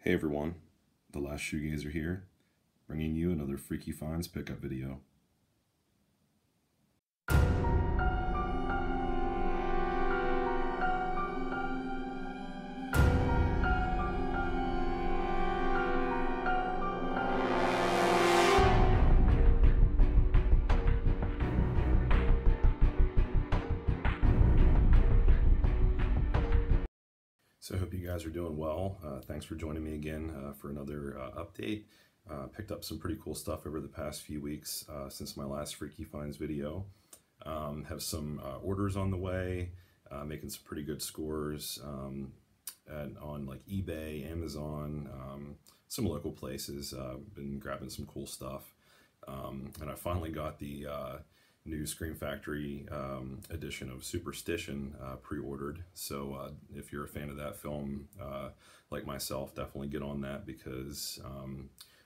Hey everyone, the last Shoegazer here, bringing you another Freaky Finds pickup video. So I hope you guys are doing well. Thanks for joining me again for another update. Picked up some pretty cool stuff over the past few weeks since my last Freaky Finds video. Have some orders on the way, making some pretty good scores on like eBay, Amazon, some local places. Been grabbing some cool stuff. And I finally got the new Scream Factory edition of Superstition pre-ordered. So if you're a fan of that film, like myself, definitely get on that because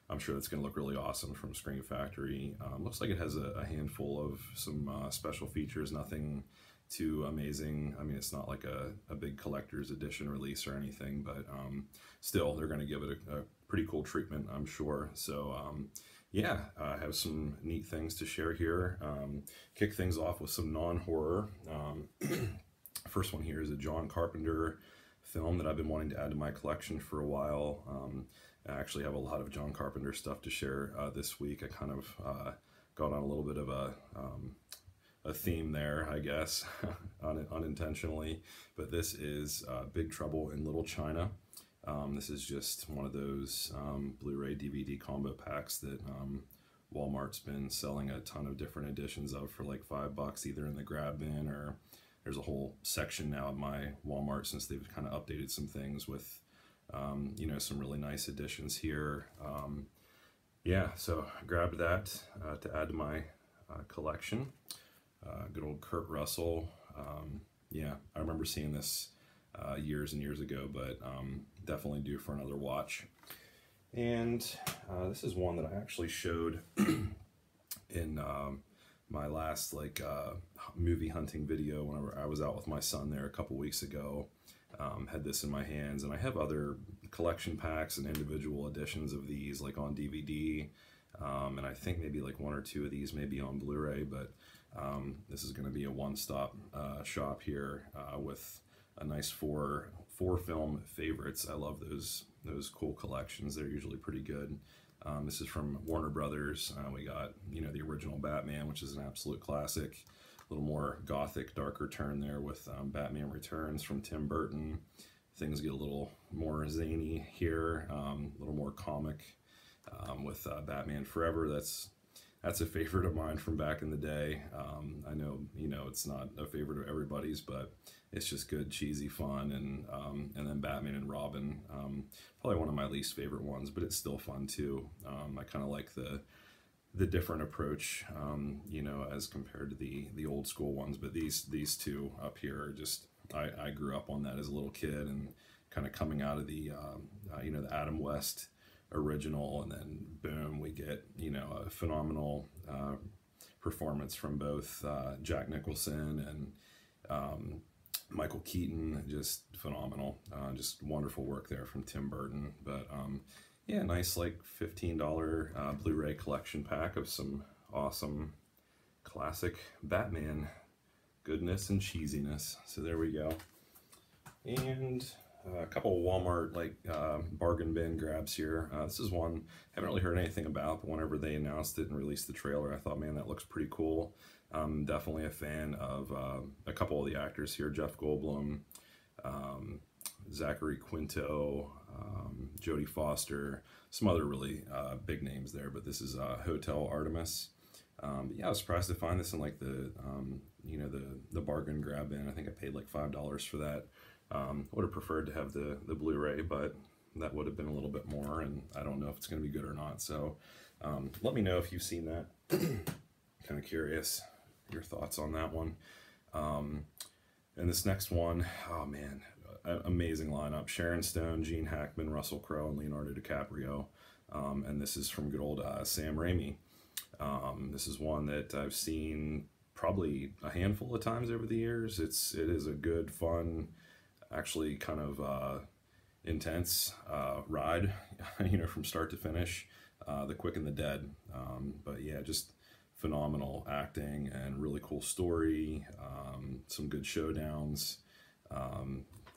I'm sure it's going to look really awesome from Scream Factory. Looks like it has a handful of some special features, nothing too amazing. I mean, it's not like a big collector's edition release or anything, but still, they're going to give it a pretty cool treatment, I'm sure. So yeah, I have some neat things to share here. Kick things off with some non-horror. First one here is a John Carpenter film that I've been wanting to add to my collection for a while. I actually have a lot of John Carpenter stuff to share this week. I kind of got on a little bit of a theme there, I guess, unintentionally. But this is Big Trouble in Little China. This is just one of those Blu-ray DVD combo packs that Walmart's been selling a ton of different editions of for like $5, either in the grab bin or there's a whole section now at my Walmart since they've kind of updated some things with, you know, some really nice editions here. Yeah, so I grabbed that to add to my collection. Good old Kurt Russell. Yeah, I remember seeing this years and years ago, but definitely due for another watch. And this is one that I actually showed in my last movie hunting video whenever I was out with my son there a couple weeks ago. Had this in my hands, and I have other collection packs and individual editions of these like on DVD, and I think maybe like one or two of these maybe on Blu-ray, but this is going to be a one-stop shop here with a nice four film favorites. I love those cool collections. They're usually pretty good. This is from Warner Brothers. We got, you know, the original Batman, which is an absolute classic. A little more gothic, darker turn there with Batman Returns from Tim Burton. Things get a little more zany here, a little more comic with Batman Forever. That's a favorite of mine from back in the day. I know, you know, it's not a favorite of everybody's, but it's just good, cheesy fun. And then Batman and Robin, probably one of my least favorite ones, but it's still fun too. I kind of like the different approach, you know, as compared to the old school ones. But these two up here are just, I grew up on that as a little kid, and kind of coming out of the, you know, the Adam West original, and then boom, we get, you know, a phenomenal performance from both Jack Nicholson and Michael Keaton. Just phenomenal, just wonderful work there from Tim Burton. But yeah, nice like $15 Blu-ray collection pack of some awesome classic Batman goodness and cheesiness. So there we go. And a couple of Walmart bargain bin grabs here. This is one I haven't really heard anything about, but whenever they announced it and released the trailer, I thought, man, that looks pretty cool. I'm definitely a fan of a couple of the actors here: Jeff Goldblum, Zachary Quinto, Jodie Foster, some other really big names there. But this is Hotel Artemis. But yeah, I was surprised to find this in like the you know, the bargain grab bin. I think I paid like $5 for that. Would have preferred to have the Blu-ray, but that would have been a little bit more, and I don't know if it's going to be good or not. So let me know if you've seen that. Kind of curious your thoughts on that one. And this next one, oh man, amazing lineup: Sharon Stone, Gene Hackman, Russell Crowe, and Leonardo DiCaprio. And this is from good old Sam Raimi. This is one that I've seen probably a handful of times over the years. It is a good, fun, actually kind of intense ride, you know, from start to finish. The Quick and the Dead. But yeah, just phenomenal acting and really cool story. Some good showdowns.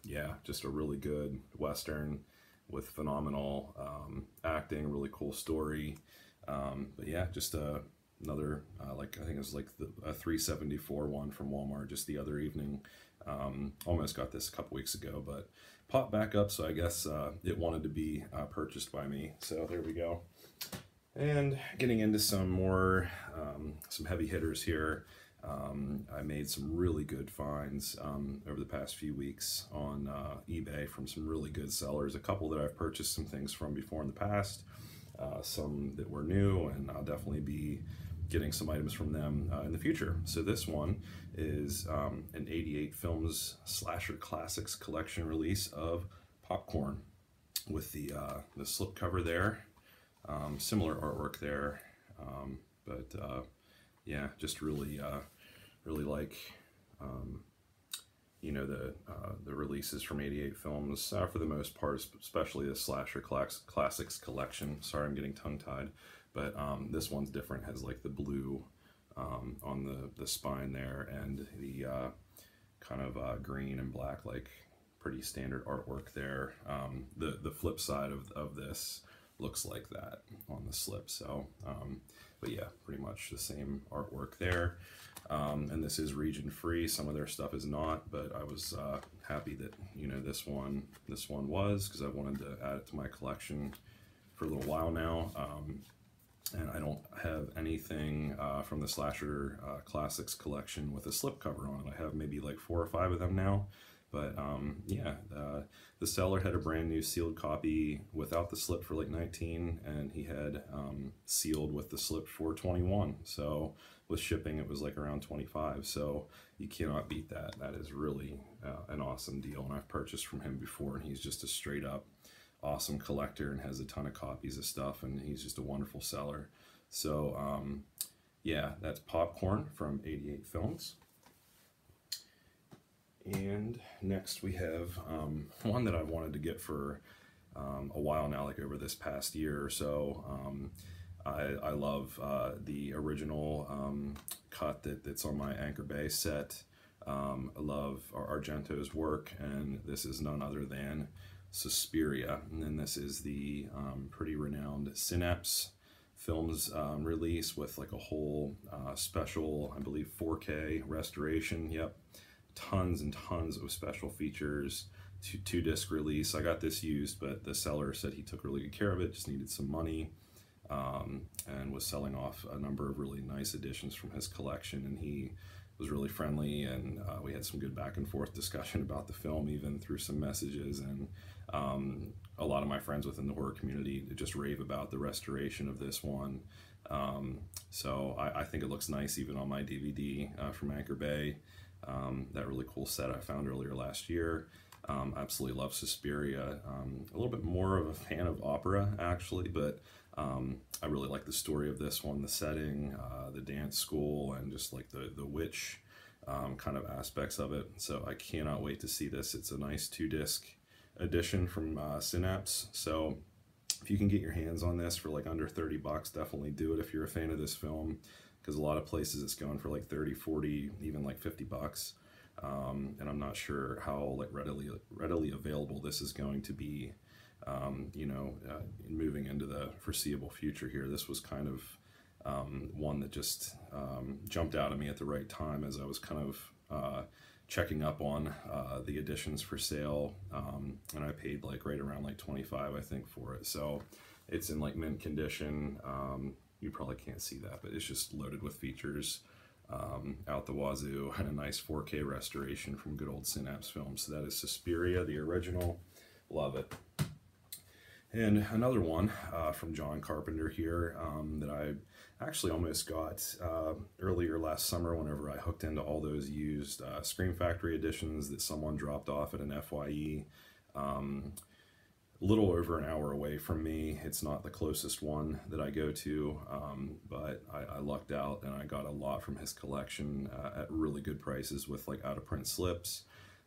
Yeah, just a really good Western with phenomenal acting, really cool story. But yeah, just another, like I think it was like a 374 one from Walmart just the other evening. Almost got this a couple weeks ago, but popped back up, so I guess it wanted to be purchased by me. So there we go. And getting into some more, some heavy hitters here. I made some really good finds over the past few weeks on eBay from some really good sellers. A couple that I've purchased some things from before in the past, some that were new, and I'll definitely be getting some items from them in the future. So this one is an 88 Films Slasher Classics collection release of Popcorn with the slipcover there. Similar artwork there, but yeah, just really like you know, the releases from 88 Films for the most part, especially the Slasher Classics collection. Sorry, I'm getting tongue-tied, but this one's different. Has like the blue on the spine there, and the kind of green and black, like pretty standard artwork there. The flip side of this looks like that on the slip. So but yeah, pretty much the same artwork there. And this is region free. Some of their stuff is not, but I was happy that, you know, this one was, because I wanted to add it to my collection for a little while now. And I don't have anything from the Slasher Classics collection with a slipcover on it. I have maybe like 4 or 5 of them now. But yeah, the seller had a brand new sealed copy without the slip for like 19, and he had sealed with the slip for 21. So with shipping, it was like around 25. So you cannot beat that. That is really an awesome deal. And I've purchased from him before, and he's just a straight up awesome collector and has a ton of copies of stuff, and he's just a wonderful seller. So yeah, that's Popcorn from 88 Films. And next we have one that I've wanted to get for a while now, like over this past year or so. I love the original cut that's on my Anchor Bay set. I love Argento's work, and this is none other than Suspiria. And then this is the pretty renowned Synapse Films release with like a whole special, I believe, 4K restoration. Yep. Tons and tons of special features, two-disc release. I got this used, but the seller said he took really good care of it, just needed some money, and was selling off a number of really nice editions from his collection, and he was really friendly, and we had some good back and forth discussion about the film, even through some messages. And a lot of my friends within the horror community just rave about the restoration of this one. So I think it looks nice even on my DVD from Anchor Bay. That really cool set I found earlier last year. Absolutely love Suspiria. A little bit more of a fan of opera, actually, but I really like the story of this one, the setting, the dance school, and just like the witch kind of aspects of it. So I cannot wait to see this. It's a nice 2-disc edition from Synapse. So if you can get your hands on this for like under 30 bucks, definitely do it if you're a fan of this film, because a lot of places it's going for like 30, 40, even like 50 bucks. And I'm not sure how like readily available this is going to be, you know, moving into the foreseeable future here. This was kind of one that just jumped out at me at the right time as I was kind of checking up on the editions for sale, and I paid like right around like 25, I think, for it. So it's in like mint condition. You probably can't see that, but it's just loaded with features out the wazoo, and a nice 4K restoration from good old Synapse Films. So that is Suspiria, the original. Love it. And another one from John Carpenter here that I actually almost got earlier last summer whenever I hooked into all those used Scream Factory editions that someone dropped off at an FYE. A little over an hour away from me. It's not the closest one that I go to, but I lucked out and I got a lot from his collection at really good prices with like out-of-print slips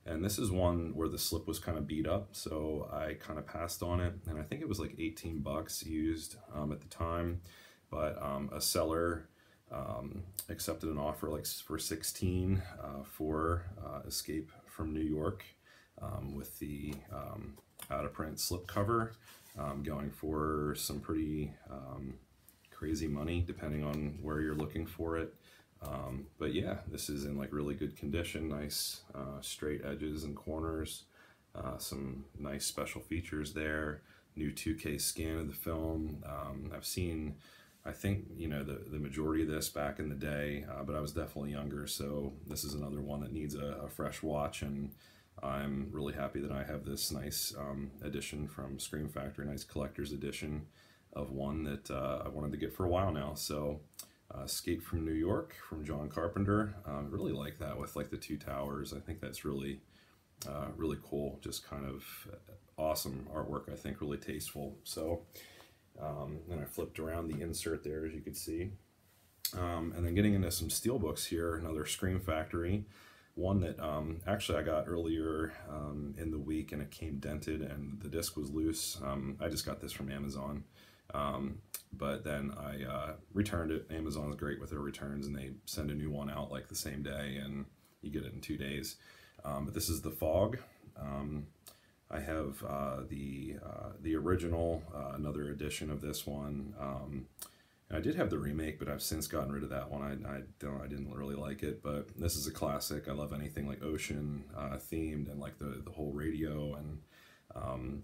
And this is one where the slip was kind of beat up, so I kind of passed on it. And I think it was like 18 bucks used at the time, but a seller accepted an offer like for 16 for Escape from New York with the out-of-print slipcover, going for some pretty crazy money depending on where you're looking for it. But yeah, this is in like really good condition, nice straight edges and corners, some nice special features there, new 2K scan of the film. I've seen, I think, you know, the majority of this back in the day, but I was definitely younger, so this is another one that needs a fresh watch, and I'm really happy that I have this nice edition from Scream Factory, nice collector's edition of one that I wanted to get for a while now. So Escape from New York from John Carpenter. Really like that with like the two towers. I think that's really really cool, just kind of awesome artwork, I think, really tasteful. So then I flipped around the insert there, as you can see. And then getting into some steelbooks here, another Scream Factory, one that actually I got earlier in the week, and it came dented and the disc was loose. I just got this from Amazon, but then I returned it. Amazon's great with their returns, and they send a new one out like the same day, and you get it in 2 days. But this is The Fog. I have the original, another edition of this one. I did have the remake, but I've since gotten rid of that one. I didn't really like it, but this is a classic. I love anything like ocean themed, and like the whole radio, and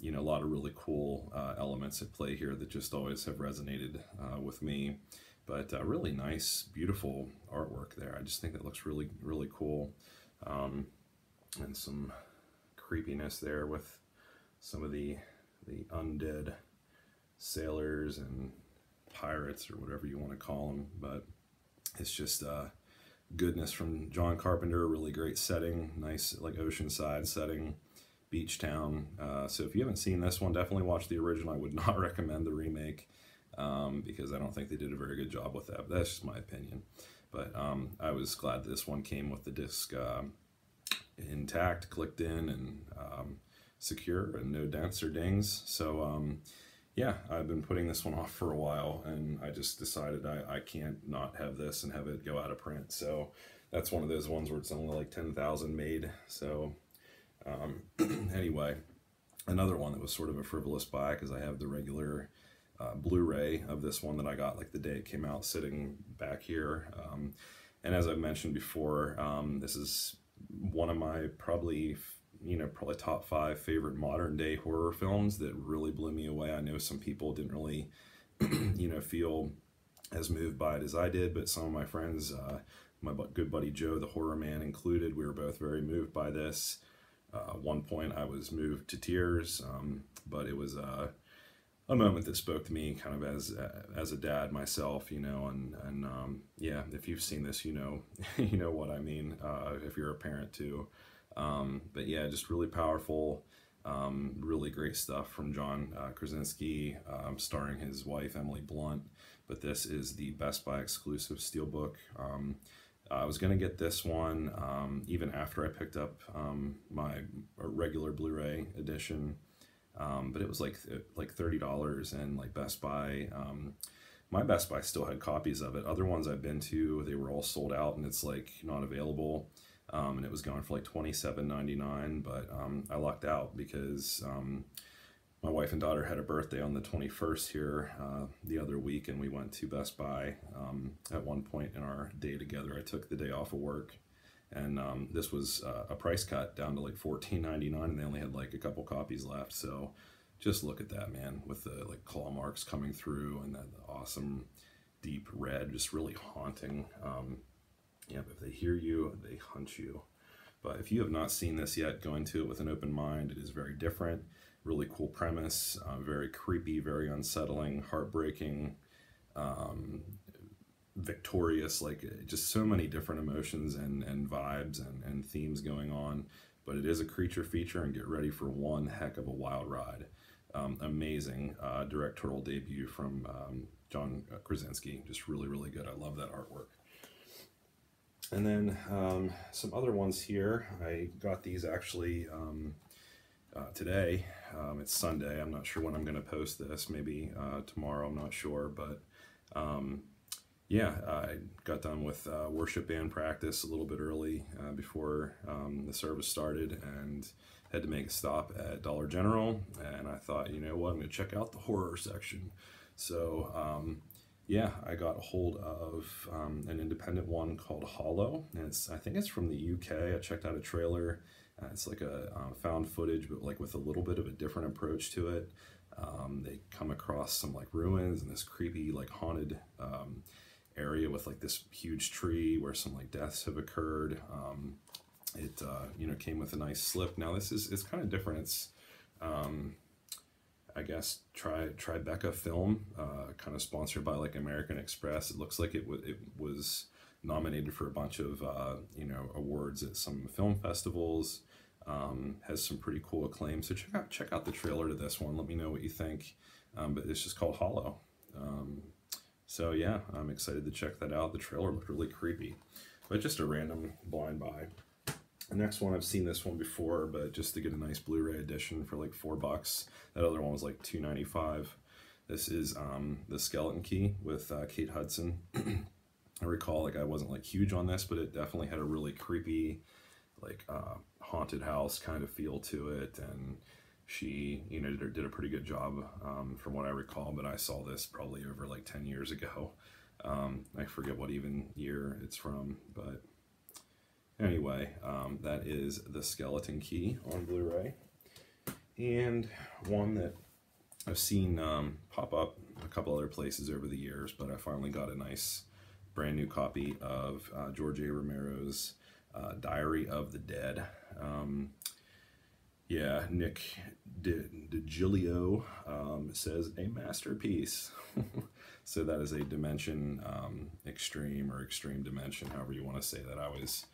you know, a lot of really cool elements at play here that just always have resonated with me. But really nice, beautiful artwork there. I just think that looks really, really cool, and some creepiness there with some of the undead sailors and pirates, or whatever you want to call them. But it's just goodness from John Carpenter. Really great setting, nice like oceanside setting, beach town. So if you haven't seen this one, definitely watch the original. I would not recommend the remake because I don't think they did a very good job with that, but that's just my opinion. But I was glad this one came with the disc intact, clicked in, and secure, and no dents or dings. So yeah, I've been putting this one off for a while, and I just decided I can't not have this and have it go out of print. So that's one of those ones where it's only like 10,000 made. So anyway, another one that was sort of a frivolous buy, because I have the regular Blu-ray of this one that I got like the day it came out, sitting back here. And as I mentioned before, this is one of my probably top 5 favorite modern day horror films that really blew me away. I know some people didn't really, feel as moved by it as I did, but some of my friends, my good buddy Joe, the horror man included, we were both very moved by this. At one point I was moved to tears, but it was a moment that spoke to me kind of as a dad myself, and yeah, if you've seen this, you know what I mean, if you're a parent too. But yeah, just really powerful, really great stuff from John Krasinski, starring his wife Emily Blunt. But this is the Best Buy exclusive steelbook. I was gonna get this one even after I picked up my regular Blu-ray edition, but it was like $30, and like Best Buy, my Best Buy still had copies of it. Other ones I've been to, they were all sold out, and it's like not available. And it was going for like $27.99, but I lucked out because my wife and daughter had a birthday on the 21st here the other week, and we went to Best Buy at one point in our day together. I took the day off of work, and this was a price cut down to like $14.99, and they only had like a couple copies left. So just look at that, man, with the like claw marks coming through, and that awesome deep red, just really haunting. Yep, if they hear you, they hunt you. But if you have not seen this yet, go into it with an open mind. It is very different, really cool premise, very creepy, very unsettling, heartbreaking, victorious, like just so many different emotions and vibes and themes going on. But it is a creature feature, and get ready for one heck of a wild ride. Amazing directorial debut from John Krasinski. Just really, really good. I love that artwork. And then some other ones here. I got these actually today. It's Sunday. I'm not sure when I'm going to post this. Maybe tomorrow. I'm not sure. But yeah, I got done with worship band practice a little bit early before the service started, and had to make a stop at Dollar General. And I thought, you know what, I'm going to check out the horror section. So yeah, I got a hold of an independent one called Hollow, and I think it's from the UK. I checked out a trailer. It's like a found footage, but like with a little bit of a different approach to it. They come across some like ruins and this creepy like haunted area with like this huge tree where some like deaths have occurred. It you know, came with a nice slip. Now this is, it's kind of different. It's I guess Tribeca Film, kind of sponsored by like American Express. It looks like it was nominated for a bunch of you know, awards at some film festivals. Has some pretty cool acclaim. So check out the trailer to this one. Let me know what you think. But it's just called Hollow. So yeah, I'm excited to check that out. The trailer looked really creepy, but just a random blind buy. The next one, I've seen this one before, but just to get a nice Blu-ray edition for like $4. That other one was like $2.95. This is The Skeleton Key with Kate Hudson. I recall, like, I wasn't like huge on this, but it definitely had a really creepy, like haunted house kind of feel to it, and she, you know, did a pretty good job from what I recall. But I saw this probably over like 10 years ago. I forget what even year it's from, but anyway, that is The Skeleton Key on Blu-ray. And one that I've seen pop up a couple other places over the years, but I finally got a nice brand new copy of George A. Romero's Diary of the Dead. Yeah, Nick DiGilio says a masterpiece. So that is a Dimension Extreme, or Extreme Dimension, however you want to say that. I always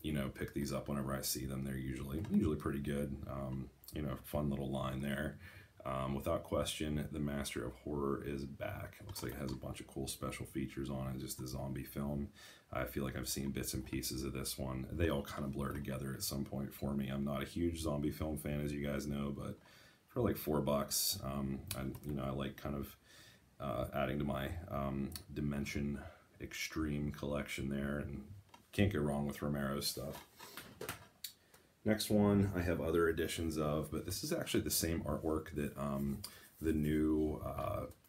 you know, pick these up whenever I see them. They're usually pretty good. You know, fun little line there. Without question, the Master of Horror is back. It looks like it has a bunch of cool special features on it, just a zombie film. I feel like I've seen bits and pieces of this one. They all kind of blur together at some point for me. I'm not a huge zombie film fan, as you guys know, but for like $4, you know, I like kind of adding to my Dimension Extreme collection there, and can't go wrong with Romero's stuff. Next one I have other editions of, but this is actually the same artwork that the new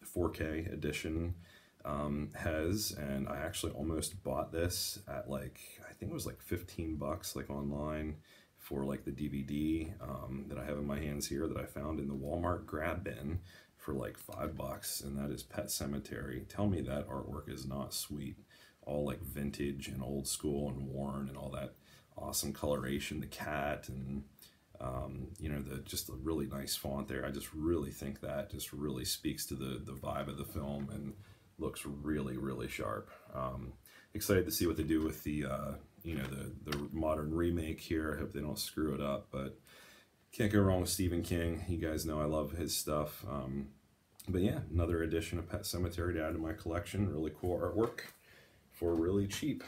4K edition has, and I actually almost bought this at like, I think it was like $15 like online for like the DVD that I have in my hands here, that I found in the Walmart grab bin for like $5, and that is Pet Sematary. Tell me that artwork is not sweet. All like vintage and old school and worn, and all that awesome coloration, the cat, and you know, just the really nice font there. I just really think that just really speaks to the vibe of the film, and looks really sharp. Excited to see what they do with the you know, the modern remake here. I hope they don't screw it up, but can't go wrong with Stephen King. You guys know I love his stuff. But yeah, another edition of Pet Sematary to add to my collection. Really cool artwork for really cheap.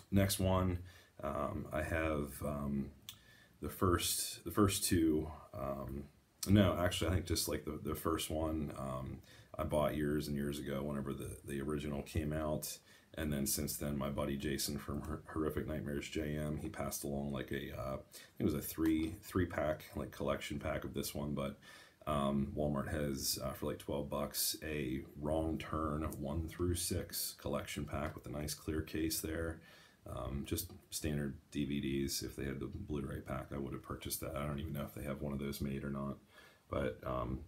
Next one, I have the first two. No, actually, I think just like the first one I bought years and years ago whenever the original came out. And then since then, my buddy Jason from Horrific Nightmares JM, he passed along like a, I think it was a three pack, like collection pack of this one, but Walmart has, for like $12, a Wrong Turn 1 through 6 collection pack with a nice clear case there. Just standard DVDs. If they had the Blu-ray pack, I would have purchased that. I don't even know if they have one of those made or not. But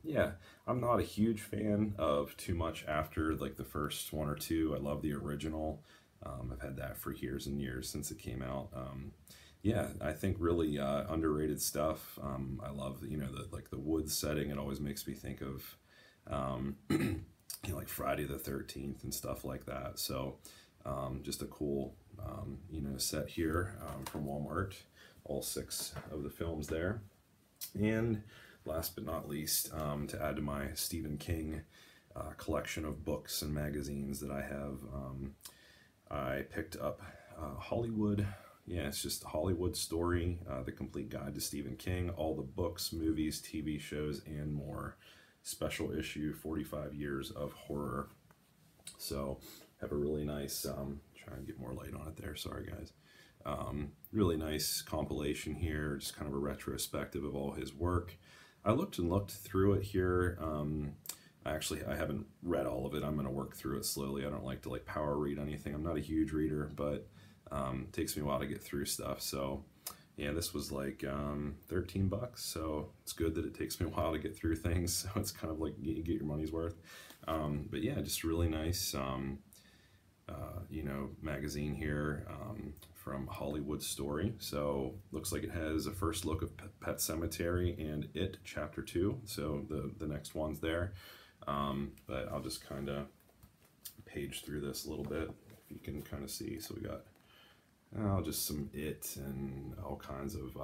yeah, I'm not a huge fan of too much after like the first one or two. I love the original. I've had that for years and years since it came out. Yeah, I think really underrated stuff. I love, you know, like the woods setting. It always makes me think of you know, like Friday the 13th and stuff like that. So just a cool you know, set here from Walmart. All 6 of the films there. And last but not least, to add to my Stephen King collection of books and magazines that I have. I picked up Hollywood. Yeah, it's just Hollywood Story, The Complete Guide to Stephen King, all the books, movies, TV shows, and more. Special issue, 45 Years of Horror. So have a really nice, try and get more light on it there, sorry guys. Really nice compilation here, just kind of a retrospective of all his work. I looked through it here. I haven't read all of it. I'm going to work through it slowly. I don't like to power read anything. I'm not a huge reader, but it takes me a while to get through stuff. So yeah, this was like 13 bucks. So it's good that it takes me a while to get through things. So it's kind of like you get your money's worth. But yeah, just really nice, you know, magazine here from Hollywood Story. So looks like it has a first look of Pet Sematary and It Chapter 2. So the next one's there. But I'll just kind of page through this a little bit, if you can kind of see. So we got just some It and all kinds of,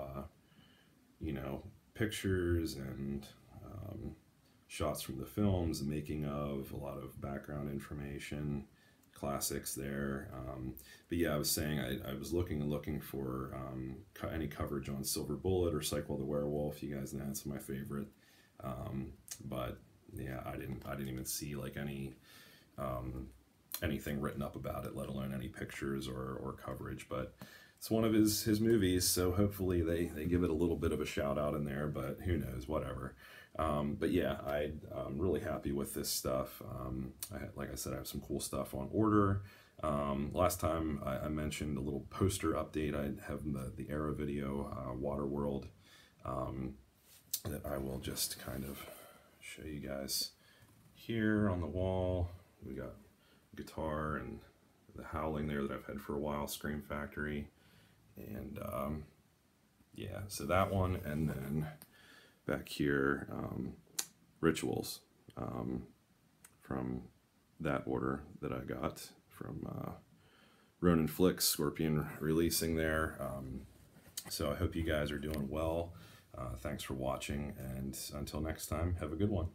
you know, pictures and shots from the films, the making of, a lot of background information, classics there. But yeah, I was saying I was looking for any coverage on Silver Bullet or Psycho the Werewolf. You guys know it's my favorite. But yeah, I didn't even see like anything written up about it, let alone any pictures or coverage. But it's one of his movies, so hopefully they give it a little bit of a shout out in there, but who knows, whatever. But yeah, I'm really happy with this stuff. Like I said, I have some cool stuff on order. Last time I mentioned a little poster update. I have the Era Video Waterworld that I will just kind of show you guys here on the wall. We got guitar and the Howling there that I've had for a while, Scream Factory, and yeah, so that one, and then back here, Rituals, from that order that I got from Ronin Flicks, Scorpion Releasing there. So I hope you guys are doing well. Thanks for watching, and until next time, have a good one.